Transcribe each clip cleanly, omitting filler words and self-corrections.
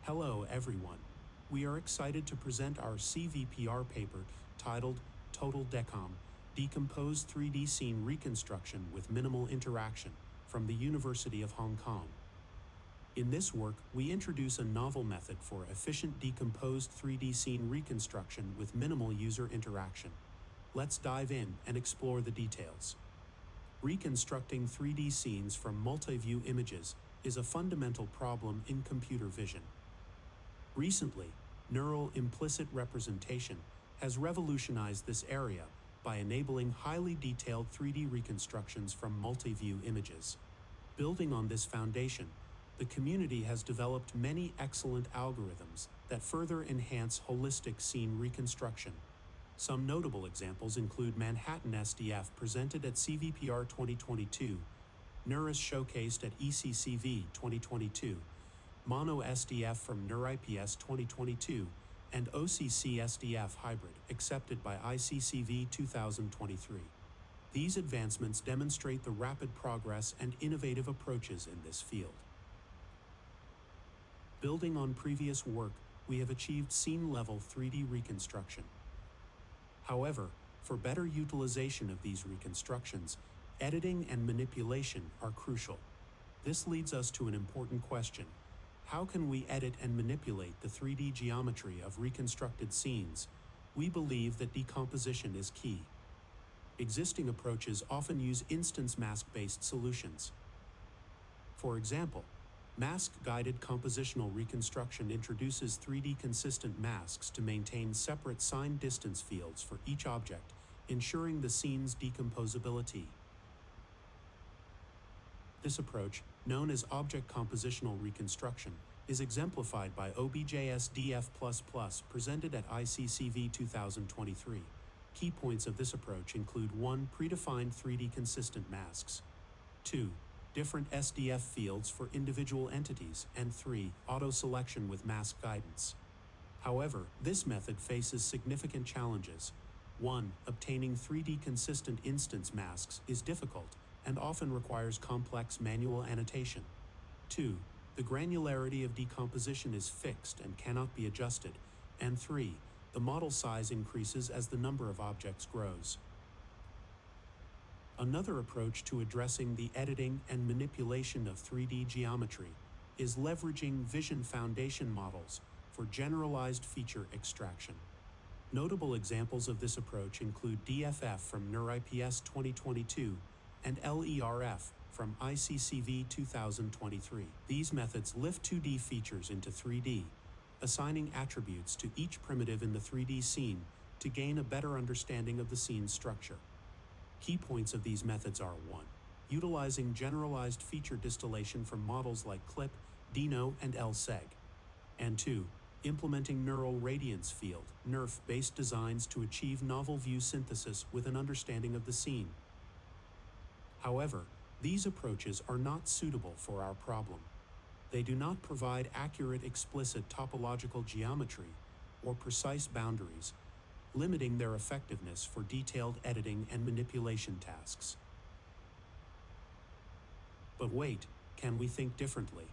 Hello everyone. We are excited to present our CVPR paper titled Total-Decom, Decomposed 3D Scene Reconstruction with Minimal Interaction from the University of Hong Kong. In this work, we introduce a novel method for efficient decomposed 3D scene reconstruction with minimal user interaction. Let's dive in and explore the details. Reconstructing 3D scenes from multi-view images is a fundamental problem in computer vision. Recently, neural implicit representation has revolutionized this area by enabling highly detailed 3D reconstructions from multi-view images. Building on this foundation, the community has developed many excellent algorithms that further enhance holistic scene reconstruction. Some notable examples include Manhattan SDF presented at CVPR 2022, NeurIPS showcased at ECCV 2022, Mono SDF from NeurIPS 2022, and OCC SDF Hybrid accepted by ICCV 2023. These advancements demonstrate the rapid progress and innovative approaches in this field. Building on previous work, we have achieved scene-level 3D reconstruction. However, for better utilization of these reconstructions, editing and manipulation are crucial. This leads us to an important question. How can we edit and manipulate the 3D geometry of reconstructed scenes? We believe that decomposition is key. Existing approaches often use instance mask-based solutions. For example, mask-guided compositional reconstruction introduces 3D consistent masks to maintain separate sign distance fields for each object, ensuring the scene's decomposability. This approach, known as object compositional reconstruction, is exemplified by OBJSDF++ presented at ICCV 2023. Key points of this approach include 1. Predefined 3D consistent masks, 2. Different SDF fields for individual entities, and 3. Auto-selection with mask guidance. However, this method faces significant challenges. 1. Obtaining 3D consistent instance masks is difficult and often requires complex manual annotation. 2. The granularity of decomposition is fixed and cannot be adjusted. And 3. The model size increases as the number of objects grows. Another approach to addressing the editing and manipulation of 3D geometry is leveraging vision foundation models for generalized feature extraction. Notable examples of this approach include DFF from NeurIPS 2022 and LERF from ICCV 2023. These methods lift 2D features into 3D, assigning attributes to each primitive in the 3D scene to gain a better understanding of the scene's structure. Key points of these methods are 1. Utilizing generalized feature distillation from models like CLIP, Dino, and LSEG. And 2. Implementing neural radiance field, NeRF-based designs to achieve novel view synthesis with an understanding of the scene. However, these approaches are not suitable for our problem. They do not provide accurate explicit topological geometry or precise boundaries, limiting their effectiveness for detailed editing and manipulation tasks. But wait, can we think differently?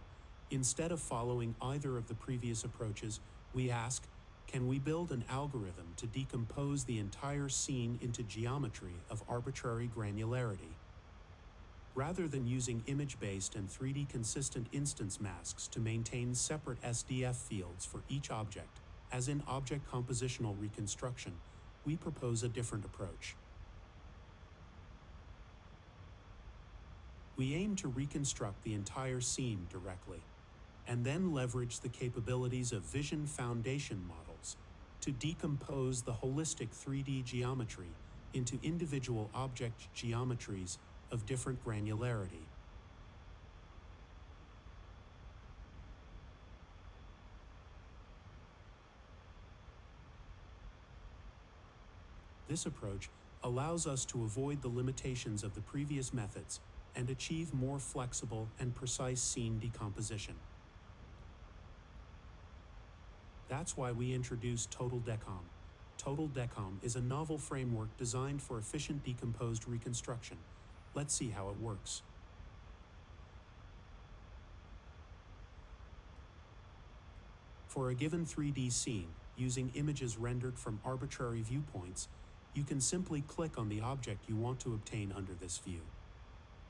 Instead of following either of the previous approaches, we ask, can we build an algorithm to decompose the entire scene into geometry of arbitrary granularity? Rather than using image-based and 3D consistent instance masks to maintain separate SDF fields for each object, as in object compositional reconstruction, we propose a different approach. We aim to reconstruct the entire scene directly, and then leverage the capabilities of vision foundation models to decompose the holistic 3D geometry into individual object geometries of different granularity. This approach allows us to avoid the limitations of the previous methods and achieve more flexible and precise scene decomposition. That's why we introduced Total-Decom. Total-Decom is a novel framework designed for efficient decomposed reconstruction. Let's see how it works. For a given 3D scene, using images rendered from arbitrary viewpoints, you can simply click on the object you want to obtain under this view.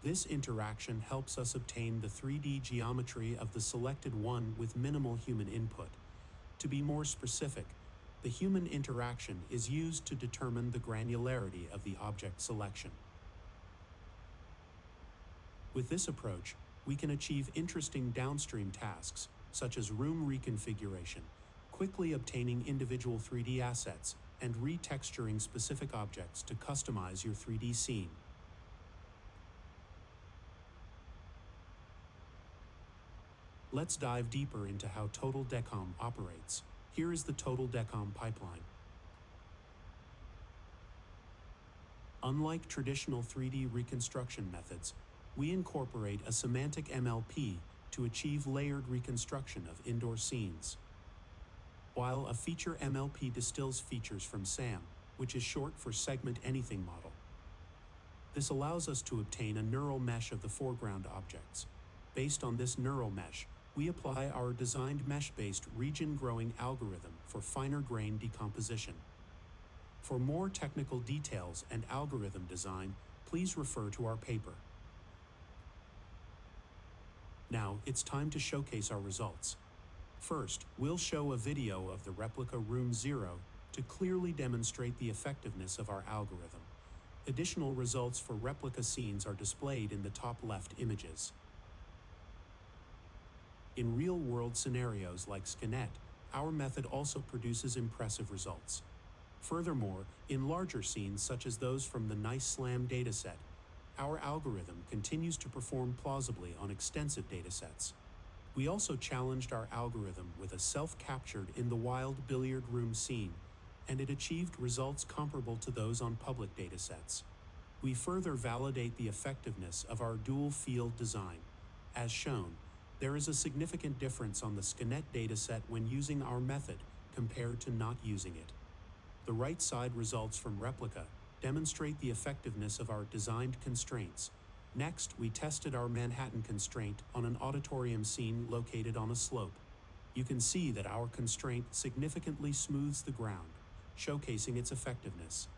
This interaction helps us obtain the 3D geometry of the selected one with minimal human input. To be more specific, the human interaction is used to determine the granularity of the object selection. With this approach, we can achieve interesting downstream tasks, such as room reconfiguration, quickly obtaining individual 3D assets, and retexturing specific objects to customize your 3D scene. Let's dive deeper into how Total-Decom operates. Here is the Total-Decom pipeline. Unlike traditional 3D reconstruction methods, we incorporate a semantic MLP to achieve layered reconstruction of indoor scenes. While a feature MLP distills features from SAM, which is short for Segment Anything Model. This allows us to obtain a neural mesh of the foreground objects. Based on this neural mesh, we apply our designed mesh-based region-growing algorithm for finer-grained decomposition. For more technical details and algorithm design, please refer to our paper. Now, it's time to showcase our results. First, we'll show a video of the replica Room 0 to clearly demonstrate the effectiveness of our algorithm. Additional results for replica scenes are displayed in the top left images. In real-world scenarios like Skenet, our method also produces impressive results. Furthermore, in larger scenes such as those from the Nice Slam dataset, our algorithm continues to perform plausibly on extensive datasets. We also challenged our algorithm with a self-captured in the wild billiard room scene, and it achieved results comparable to those on public datasets. We further validate the effectiveness of our dual-field design. As shown, there is a significant difference on the Skenet dataset when using our method compared to not using it. The right side results from replica demonstrate the effectiveness of our designed constraints. Next, we tested our Manhattan constraint on an auditorium scene located on a slope. You can see that our constraint significantly smooths the ground, showcasing its effectiveness.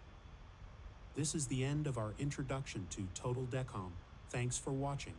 This is the end of our introduction to Total-Decom. Thanks for watching.